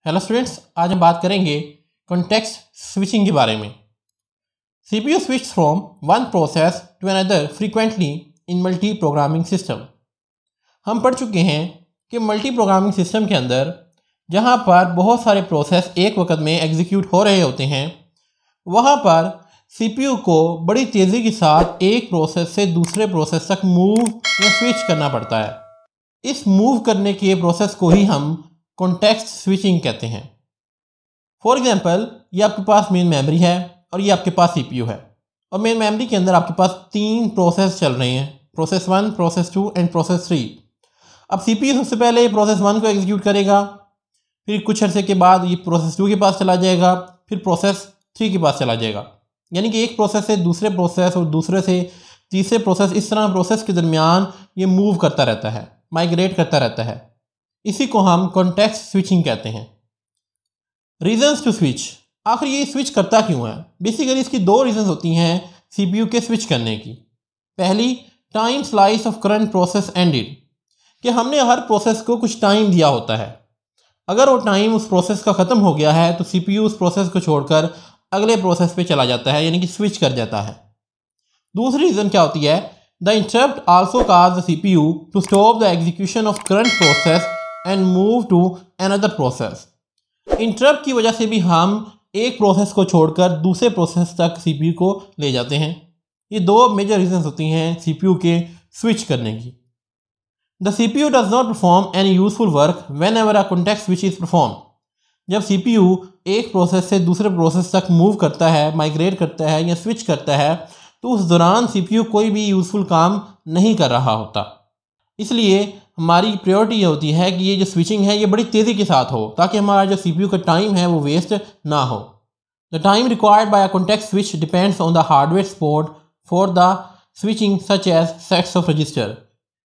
Hello students, आज हम बात करेंगे कॉन्टेक्स्ट स्विचिंग के बारे में। CPU switch from one process to another frequently in multi programming system. हम पढ़ चुके हैं कि मल्टी प्रोग्रामिंग सिस्टम के अंदर जहां पर बहुत सारे प्रोसेस एक वक्त में एग्जीक्यूट हो रहे होते हैं, वहां पर सीपीयू को बड़ी तेज़ी के साथ एक प्रोसेस से दूसरे प्रोसेस तक मूव या स्विच करना पड़ता है। इस मूव करने के प्रोसेस को ही हम कॉन्टेक्स्ट स्विचिंग कहते हैं। फॉर एग्जांपल, ये आपके पास मेन मेमोरी है और ये आपके पास सीपीयू है, और मेन मेमोरी के अंदर आपके पास तीन प्रोसेस चल रहे हैं, प्रोसेस 1, प्रोसेस 2 एंड प्रोसेस 3। अब सीपीयू सबसे पहले प्रोसेस 1 को एग्जीक्यूट करेगा, फिर कुछ अर्से के बाद ये प्रोसेस 2 के पास चला जाएगा, फिर प्रोसेस 3 के पास चला जाएगा। यानी कि एक प्रोसेस से दूसरे प्रोसेस और दूसरे से तीसरे प्रोसेस, इस तरह प्रोसेस के दरमियान ये मूव करता रहता है, माइग्रेट करता रहता है। इसी को हम कॉन्टेक्स्ट स्विचिंग कहते हैं। रीजंस टू स्विच, आखिर ये स्विच करता क्यों है? बेसिकली इसकी दो रीजंस होती हैं सीपीयू के स्विच करने की। पहली, time slice of current process ended, कि हमने हर प्रोसेस को कुछ टाइम दिया होता है। अगर वो टाइम उस प्रोसेस का ख़त्म हो गया है तो सीपीयू उस प्रोसेस को छोड़कर अगले प्रोसेस पे चला जाता है, यानी कि स्विच कर जाता है। दूसरी रीज़न क्या होती है? The interrupt also cause the CPU to stop the execution of current process and move to another process. Interrupt की वजह से भी हम एक प्रोसेस को छोड़कर दूसरे प्रोसेस तक सीपीयू को ले जाते हैं। ये दो मेजर रीजंस होती हैं सीपीयू के स्विच करने की। The CPU does not perform any useful work when ever a context switch is perform. जब सीपीयू एक प्रोसेस से दूसरे प्रोसेस तक मूव करता है, माइग्रेट करता है या स्विच करता है, तो उस दौरान सीपीयू कोई भी यूजफुल काम नहीं कर रहा होता। इसलिए हमारी प्रायोरिटी ये होती है कि ये जो स्विचिंग है ये बड़ी तेज़ी के साथ हो, ताकि हमारा जो सीपीयू का टाइम है वो वेस्ट ना हो। The time required by a context switch depends on the hardware support for the switching such as sets of register.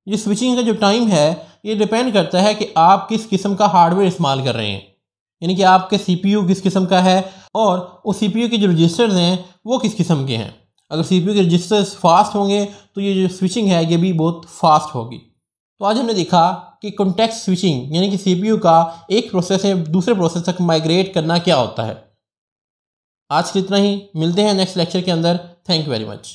ये स्विचिंग का जो टाइम है ये डिपेंड करता है कि आप किस किस्म का हार्डवेयर इस्तेमाल कर रहे हैं, यानी कि आपके सीपीयू किस किस्म का है और उस सीपीयू के जो रजिस्टर्स हैं वो किस किस्म के हैं। अगर सीपीयू के रजिस्टर्स फास्ट होंगे तो ये जो स्विचिंग है ये भी बहुत फास्ट होगी। तो आज हमने देखा कि कॉन्टेक्स्ट स्विचिंग यानी कि सीपीयू का एक प्रोसेस से दूसरे प्रोसेस तक माइग्रेट करना क्या होता है। आज के इतना ही, मिलते हैं नेक्स्ट लेक्चर के अंदर। Thank you very much.